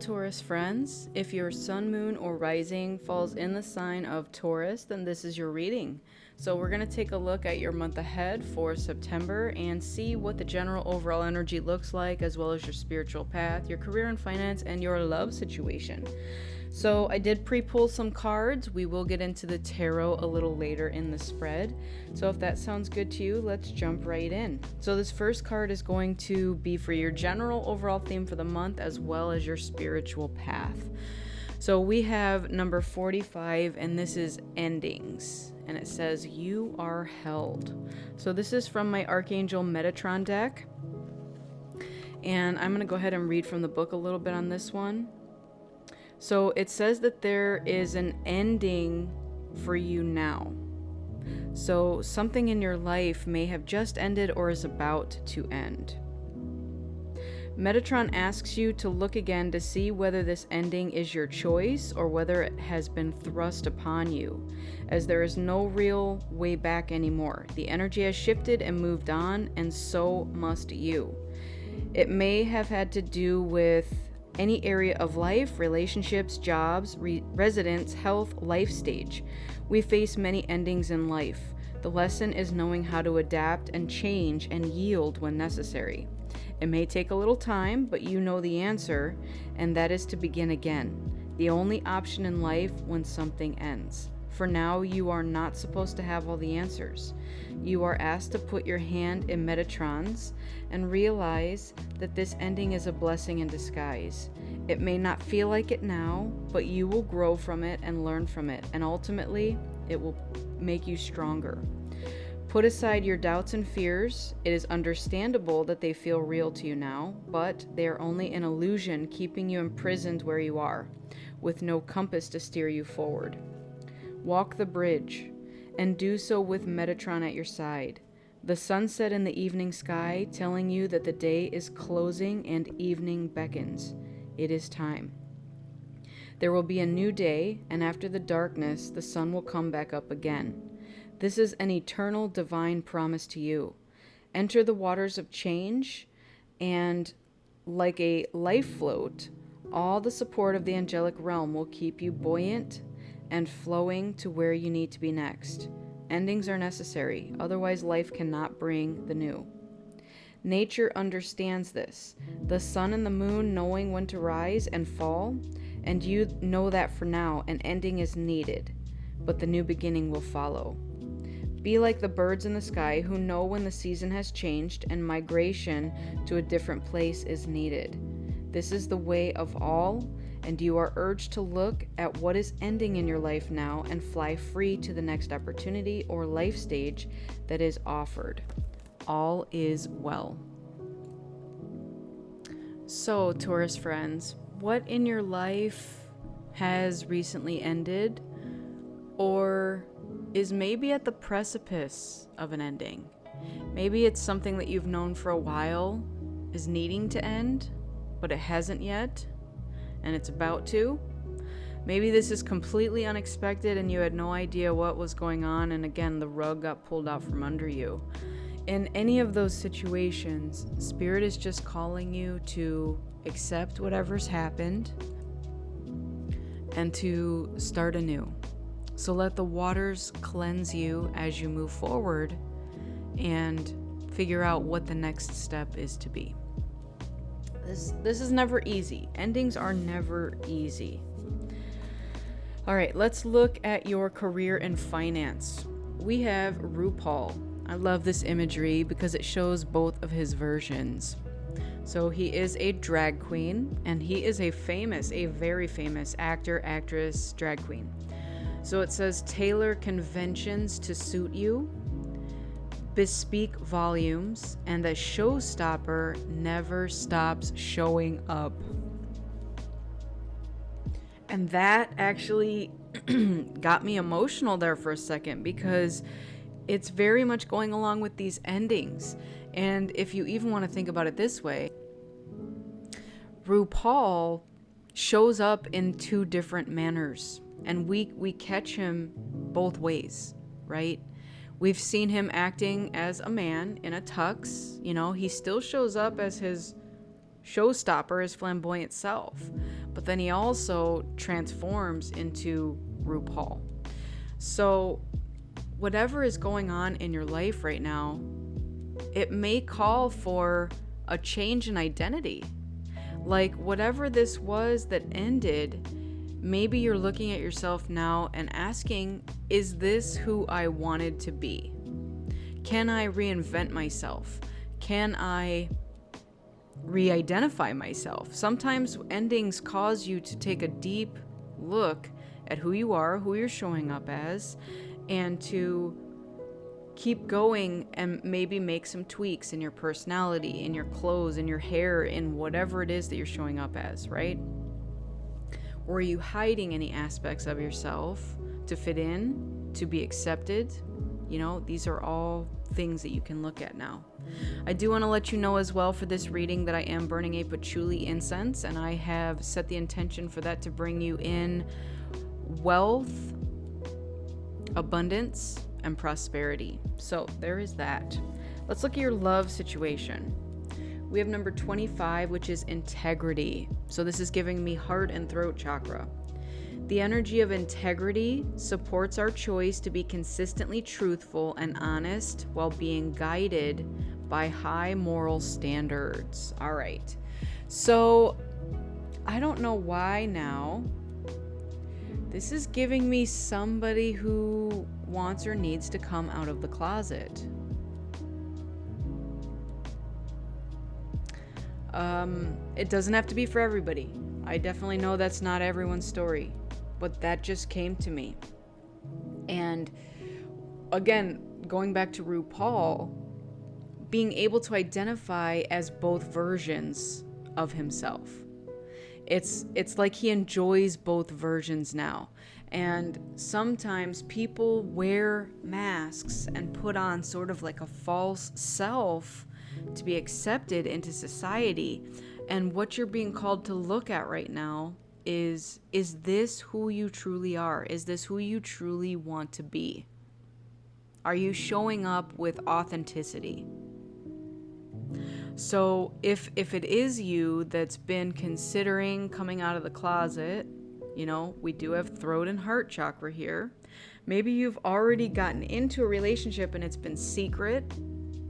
Taurus friends. If your sun, moon, or rising falls in the sign of Taurus, then this is your reading. So we're going to take a look at your month ahead for September and see what the general overall energy looks like, as well as your spiritual path, your career and finance, and your love situation. So I did pre-pull some cards. We will get into the tarot a little later in the spread. So if that sounds good to you, let's jump right in. So this first card is going to be for your general overall theme for the month, as well as your spiritual path. So we have number 45, and this is endings. And it says, you are held. So this is from my Archangel Metatron deck. And I'm going to go ahead and read from the book a little bit on this one. So it says that there is an ending for you now. So something in your life may have just ended or is about to end. Metatron asks you to look again to see whether this ending is your choice or whether it has been thrust upon you, as there is no real way back anymore. The energy has shifted and moved on, and so must you. It may have had to do with any area of life, relationships, jobs, residence, health, life stage. We face many endings in life. The lesson is knowing how to adapt and change and yield when necessary. It may take a little time, but you know the answer, and that is to begin again. The only option in life when something ends. For now, you are not supposed to have all the answers. You are asked to put your hand in Metatron's and realize that this ending is a blessing in disguise. It may not feel like it now, but you will grow from it and learn from it, and ultimately, it will make you stronger. Put aside your doubts and fears. It is understandable that they feel real to you now, but they are only an illusion keeping you imprisoned where you are, with no compass to steer you forward. Walk the bridge, and do so with Metatron at your side. The sunset in the evening sky telling you that the day is closing and evening beckons. It is time. There will be a new day, and after the darkness, the sun will come back up again. This is an eternal divine promise to you. Enter the waters of change, and like a life float, all the support of the angelic realm will keep you buoyant and flowing to where you need to be next. Endings are necessary, otherwise life cannot bring the new. Nature understands this. The sun and the moon knowing when to rise and fall, and you know that for now an ending is needed, but the new beginning will follow. Be like the birds in the sky who know when the season has changed and migration to a different place is needed. This is the way of all, and you are urged to look at what is ending in your life now and fly free to the next opportunity or life stage that is offered. All is well. So, Taurus friends, what in your life has recently ended or is maybe at the precipice of an ending? Maybe it's something that you've known for a while is needing to end, but it hasn't yet, and it's about to. Maybe this is completely unexpected and you had no idea what was going on, and again, the rug got pulled out from under you. In any of those situations, Spirit is just calling you to accept whatever's happened and to start anew. So let the waters cleanse you as you move forward and figure out what the next step is to be. This is never easy. Endings are never easy. All right, let's look at your career and finance. We have RuPaul. I love this imagery because it shows both of his versions. So he is a drag queen, and he is a very famous actor, actress, drag queen. So it says, tailor conventions to suit you, bespeak volumes, and a showstopper never stops showing up. And that actually got me emotional there for a second, because it's very much going along with these endings. And if you even want to think about it this way, RuPaul shows up in two different manners, and we catch him both ways, right? We've seen him acting as a man in a tux. You know, he still shows up as his showstopper, his flamboyant self. But then he also transforms into RuPaul. So whatever is going on in your life right now, it may call for a change in identity. Like whatever this was that ended, maybe you're looking at yourself now and asking, is this who I wanted to be? Can I reinvent myself? Can I re-identify myself? Sometimes endings cause you to take a deep look at who you are, who you're showing up as, and to keep going and maybe make some tweaks in your personality, in your clothes, in your hair, in whatever it is that you're showing up as, right? Or are you hiding any aspects of yourself to fit in, to be accepted? You know, these are all things that you can look at now. I do want to let you know as well for this reading that I am burning a patchouli incense, and I have set the intention for that to bring you in wealth, abundance, and prosperity. So there is that. Let's look at your love situation. We have number 25, which is integrity. So this is giving me heart and throat chakra. The energy of integrity supports our choice to be consistently truthful and honest while being guided by high moral standards. All right. So I don't know why now. This is giving me somebody who wants or needs to come out of the closet. It doesn't have to be for everybody. I definitely know that's not everyone's story, but that just came to me. And again, going back to RuPaul, being able to identify as both versions of himself. It's like he enjoys both versions now. And sometimes people wear masks and put on sort of like a false self to be accepted into society. And what you're being called to look at right now is this who you truly are? Is this who you truly want to be? Are you showing up with authenticity? So if it is you that's been considering coming out of the closet, you know, we do have throat and heart chakra here. Maybe you've already gotten into a relationship and it's been secret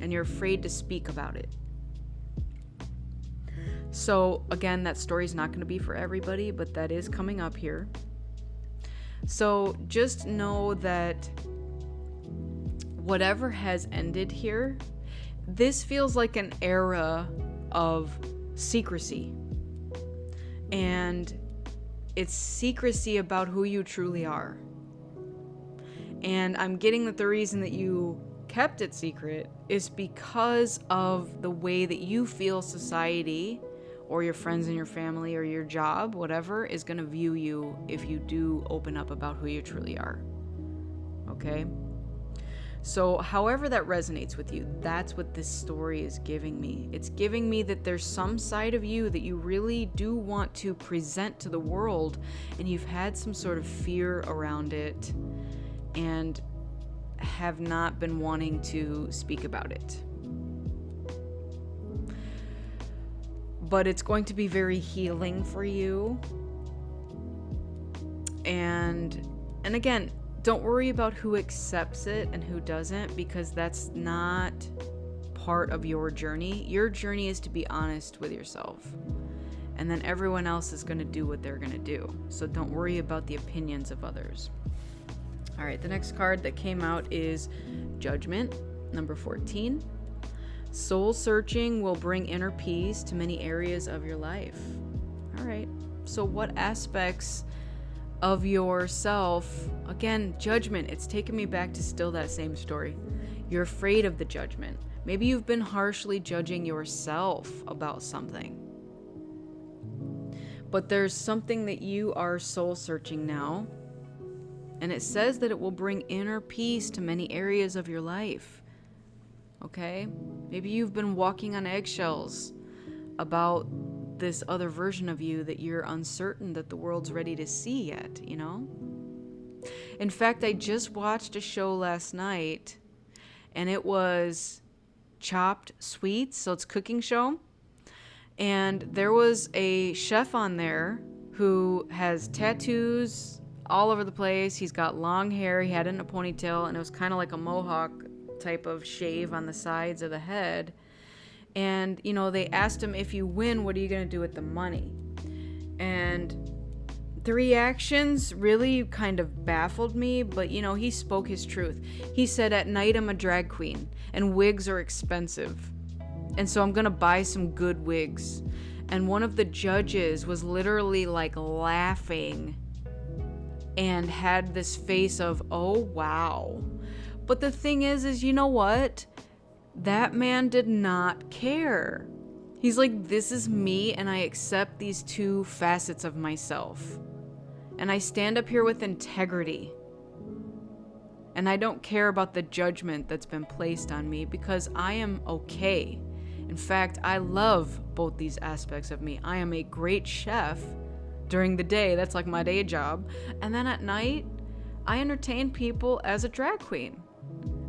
and you're afraid to speak about it. So again, that story's not going to be for everybody, but that is coming up here. So just know that whatever has ended here, this feels like an era of secrecy. And it's secrecy about who you truly are. And I'm getting that the reason that you kept it secret is because of the way that you feel society or your friends and your family or your job, whatever, is going to view you if you do open up about who you truly are. Okay? So however that resonates with you, that's what this story is giving me. It's giving me that there's some side of you that you really do want to present to the world, and you've had some sort of fear around it and have not been wanting to speak about it. But it's going to be very healing for you. And again, don't worry about who accepts it and who doesn't, because that's not part of your journey. Your journey is to be honest with yourself. And then everyone else is going to do what they're going to do. So don't worry about the opinions of others. All right, the next card that came out is Judgment, number 14. Soul searching will bring inner peace to many areas of your life. All right, so what aspects of yourself, again, judgment, it's taken me back to still that same story. You're afraid of the judgment. Maybe you've been harshly judging yourself about something. But there's something that you are soul searching now. And it says that it will bring inner peace to many areas of your life. Okay? Maybe you've been walking on eggshells about this other version of you that you're uncertain that the world's ready to see yet, you know? In fact, I just watched a show last night, and it was Chopped Sweets, so it's a cooking show. And there was a chef on there who has tattoos all over the place. He's got long hair. He had it in a ponytail, and it was kind of like a mohawk type of shave on the sides of the head. And, you know, they asked him, if you win, what are you going to do with the money? And the reactions really kind of baffled me, but, you know, he spoke his truth. He said, at night I'm a drag queen, and wigs are expensive. And so I'm going to buy some good wigs. And one of the judges was literally like laughing and had this face of, oh, wow. But the thing is, you know what? That man did not care. He's like, this is me, and I accept these two facets of myself. And I stand up here with integrity. And I don't care about the judgment that's been placed on me because I am okay. In fact, I love both these aspects of me. I am a great chef during the day. That's like my day job. And then at night, I entertain people as a drag queen.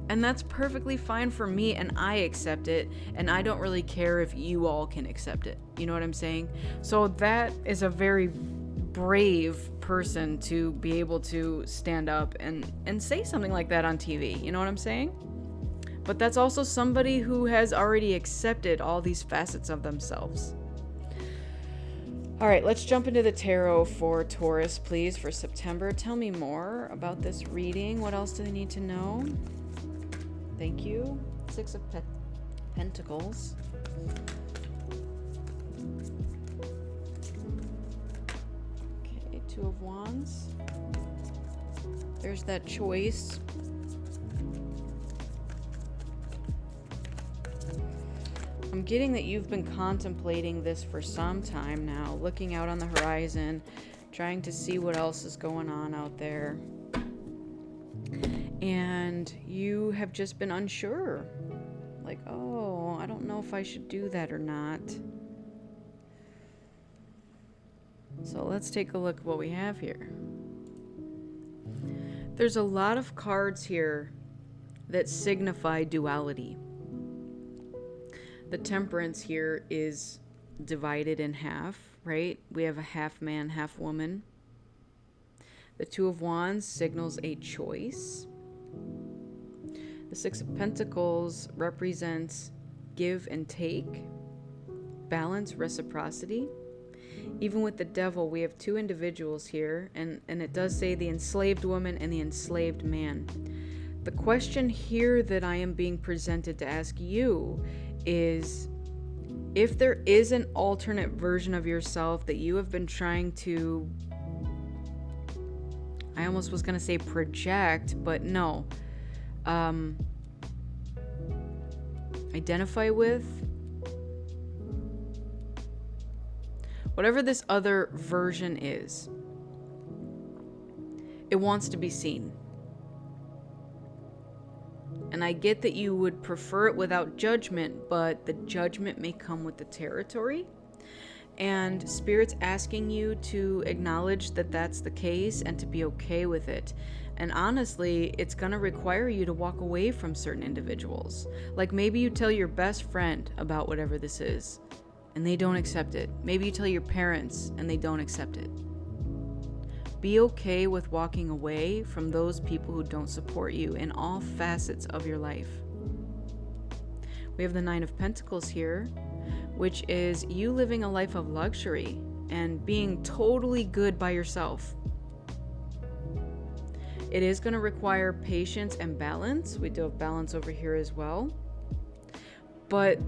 And that's perfectly fine for me, and I accept it, and I don't really care if you all can accept it. You know what I'm saying? So that is a very brave person to be able to stand up and say something like that on TV. You know what I'm saying? But that's also somebody who has already accepted all these facets of themselves. All right, let's jump into the tarot for Taurus, please, for September. Tell me more about this reading. What else do they need to know? Thank you. Six of Pentacles. Okay, Two of Wands. There's that choice. I'm getting that you've been contemplating this for some time now, looking out on the horizon, trying to see what else is going on out there. And you have just been unsure. Like, oh, I don't know if I should do that or not. So let's take a look at what we have here. There's a lot of cards here that signify duality. The Temperance here is divided in half, right? We have a half man, half woman. The Two of Wands signals a choice. The Six of Pentacles represents give and take, balance, reciprocity. Even with the Devil, we have two individuals here, and it does say the enslaved woman and the enslaved man. The question here that I am being presented to ask you is, if there is an alternate version of yourself that you have been trying to, I almost was going to say project, but no, identify with, whatever this other version is, it wants to be seen. And I get that you would prefer it without judgment, but the judgment may come with the territory. And Spirit's asking you to acknowledge that that's the case and to be okay with it. And honestly, it's going to require you to walk away from certain individuals. Like maybe you tell your best friend about whatever this is, and they don't accept it. Maybe you tell your parents, and they don't accept it. Be okay with walking away from those people who don't support you in all facets of your life. We have the Nine of Pentacles here, which is you living a life of luxury and being totally good by yourself. It is going to require patience and balance. We do have balance over here as well. But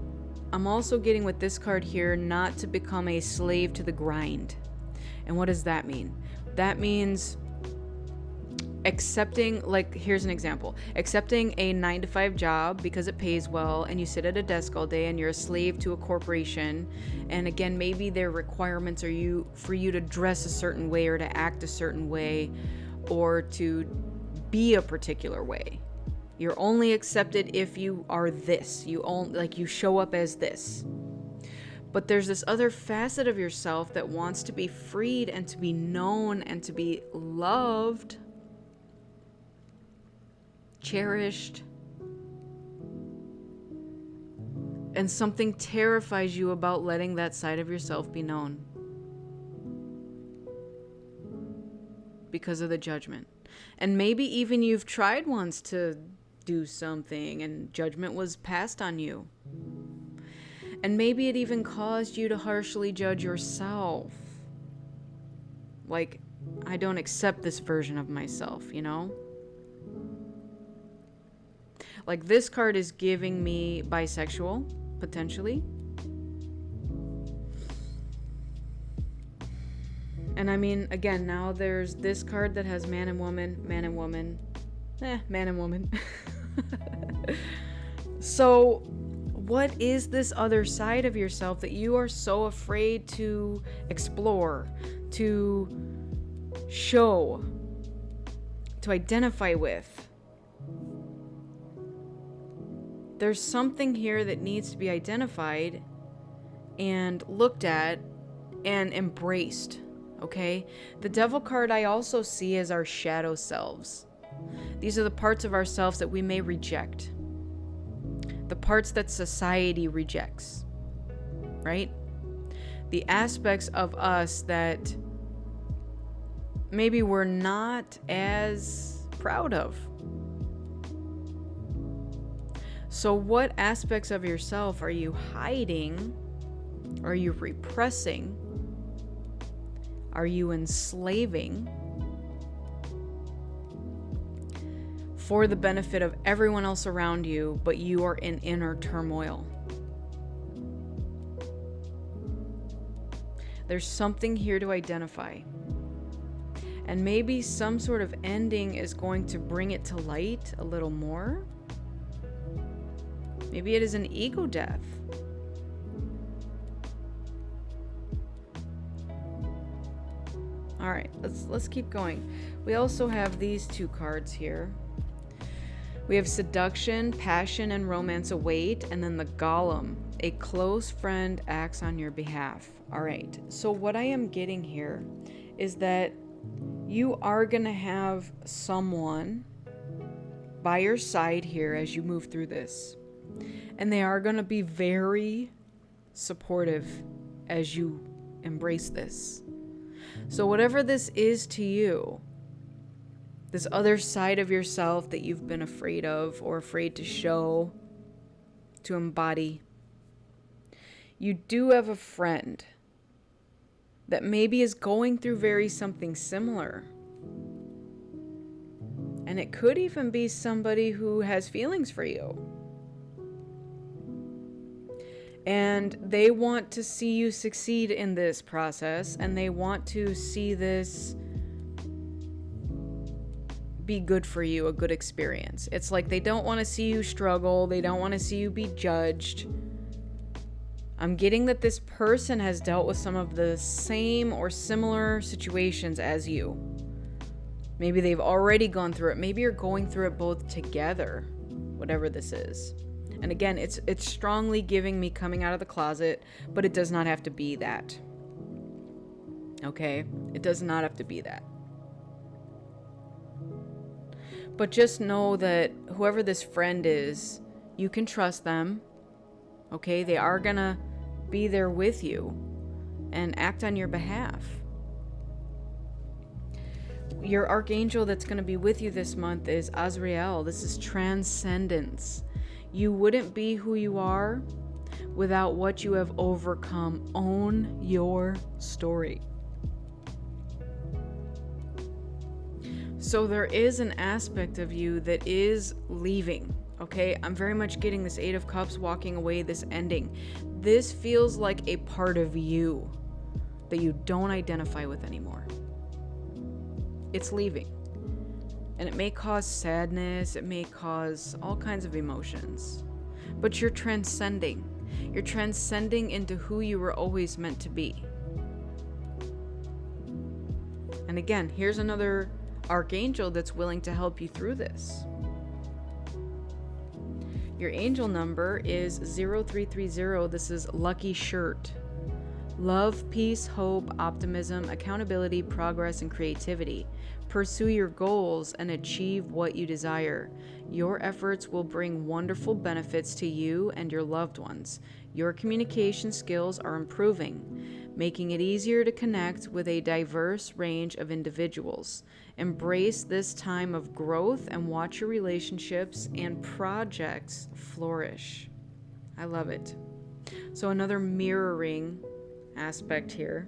I'm also getting with this card here not to become a slave to the grind. And what does that mean? That means accepting, like, here's an example. Accepting a 9-to-5 job because it pays well and you sit at a desk all day and you're a slave to a corporation. And again, maybe their requirements are for you to dress a certain way or to act a certain way or to be a particular way. You're only accepted if you are this. You show up as this. But there's this other facet of yourself that wants to be freed and to be known and to be loved, cherished. And something terrifies you about letting that side of yourself be known because of the judgment. And maybe even you've tried once to do something and judgment was passed on you. And maybe it even caused you to harshly judge yourself. Like, I don't accept this version of myself, you know? Like, this card is giving me bisexual, potentially. And I mean, again, now there's this card that has man and woman, man and woman. Man and woman. So, what is this other side of yourself that you are so afraid to explore, to show, to identify with? There's something here that needs to be identified and looked at and embraced, okay? The Devil card I also see as our shadow selves. These are the parts of ourselves that we may reject. The parts that society rejects, right? The aspects of us that maybe we're not as proud of. So what aspects of yourself are you hiding? Are you repressing? Are you enslaving for the benefit of everyone else around you, but you are in inner turmoil? There's something here to identify. And maybe some sort of ending is going to bring it to light a little more. Maybe it is an ego death. All right, let's keep going. We also have these two cards here. We have seduction, passion, and romance await, and then the Golem. A close friend acts on your behalf. All right, so what I am getting here is that you are going to have someone by your side here as you move through this. And they are going to be very supportive as you embrace this. So whatever this is to you, this other side of yourself that you've been afraid of or afraid to show, to embody, you do have a friend that maybe is going through something similar. And it could even be somebody who has feelings for you. And they want to see you succeed in this process, and they want to see this be good for you, a good experience. It's like they don't want to see you struggle. They don't want to see you be judged. I'm getting that this person has dealt with some of the same or similar situations as you. Maybe they've already gone through it. Maybe you're going through it both together, whatever this is. And again, it's strongly giving me coming out of the closet, but it does not have to be that. Okay? It does not have to be that. But just know that whoever this friend is, you can trust them. Okay? They are gonna be there with you and act on your behalf. Your archangel that's going to be with you this month is Azrael. This is transcendence. You wouldn't be who you are without what you have overcome. Own your story. So there is an aspect of you that is leaving, okay? I'm very much getting this Eight of Cups walking away, this ending. This feels like a part of you that you don't identify with anymore. It's leaving. And it may cause sadness, it may cause all kinds of emotions. But you're transcending. You're transcending into who you were always meant to be. And again, here's another archangel that's willing to help you through this. Your angel number is 0330. This is Lucky Shirt. Love, peace, hope, optimism, accountability, progress, and creativity. Pursue your goals and achieve what you desire. Your efforts will bring wonderful benefits to you and your loved ones. Your communication skills are improving, making it easier to connect with a diverse range of individuals. Embrace this time of growth and watch your relationships and projects flourish. I love it. So, another mirroring aspect here.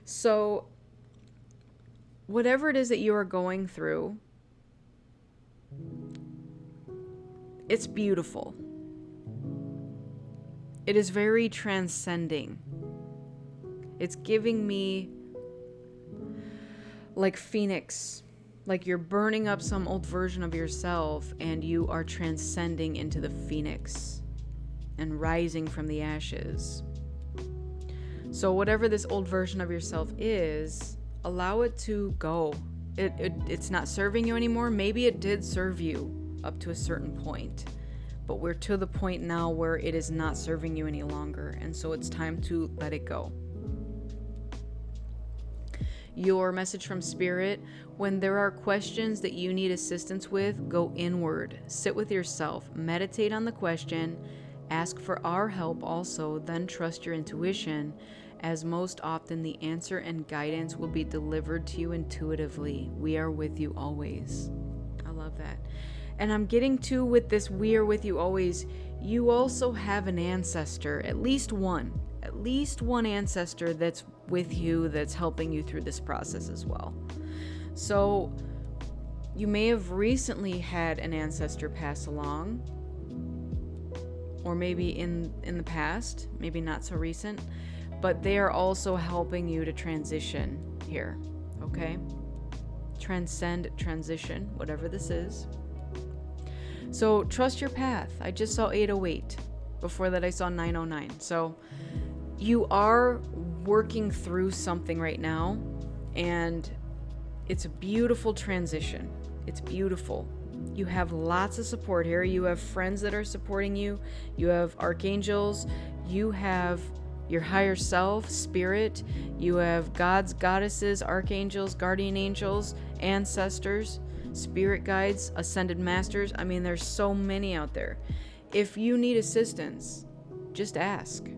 So, whatever it is that you are going through, it's beautiful. It is very transcending. It's giving me like Phoenix, like you're burning up some old version of yourself and you are transcending into the Phoenix and rising from the ashes. So whatever this old version of yourself is, allow it to go. It's not serving you anymore. Maybe it did serve you up to a certain point, but we're to the point now where it is not serving you any longer, and so it's time to let it go. Your message from Spirit: when there are questions that you need assistance with, go inward, sit with yourself, meditate on the question, ask for our help also, then trust your intuition, as most often the answer and guidance will be delivered to you intuitively. We are with you always. I love that. And I'm getting to, with this "we are with you always," you also have an ancestor, at least one ancestor that's with you, that's helping you through this process as well. So you may have recently had an ancestor pass along, or maybe in the past, maybe not so recent, but they are also helping you to transition here, okay? Transcend, transition, whatever this is. So trust your path. I just saw 808. Before that, I saw 909. So you are working through something right now, and it's a beautiful transition. It's beautiful. You have lots of support here. You have friends that are supporting you. You have archangels. You have your higher self, spirit. You have gods, goddesses, archangels, guardian angels, ancestors, spirit guides, ascended masters. I mean, there's so many out there. If you need assistance, just ask.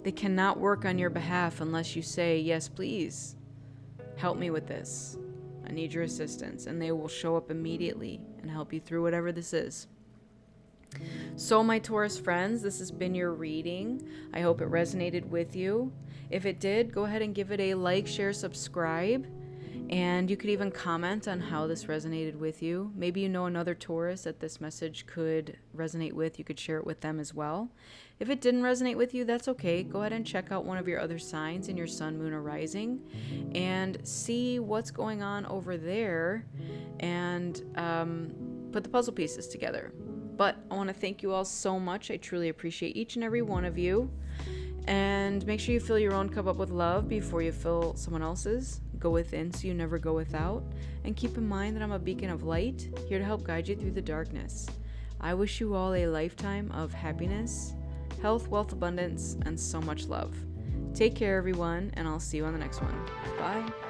They cannot work on your behalf unless you say, "Yes, please, help me with this. I need your assistance." And they will show up immediately and help you through whatever this is. So, my Taurus friends, this has been your reading. I hope it resonated with you. If it did, go ahead and give it a like, share, subscribe. And you could even comment on how this resonated with you. Maybe you know another Taurus that this message could resonate with. You could share it with them as well. If it didn't resonate with you, that's okay. Go ahead and check out one of your other signs in your sun, moon, or rising and see what's going on over there, and put the puzzle pieces together. But I want to thank you all so much. I truly appreciate each and every one of you. And make sure you fill your own cup up with love before you fill someone else's. Go within so you never go without. And keep in mind that I'm a beacon of light, here to help guide you through the darkness. I wish you all a lifetime of happiness, health, wealth, abundance, and so much love. Take care, everyone, and I'll see you on the next one. Bye.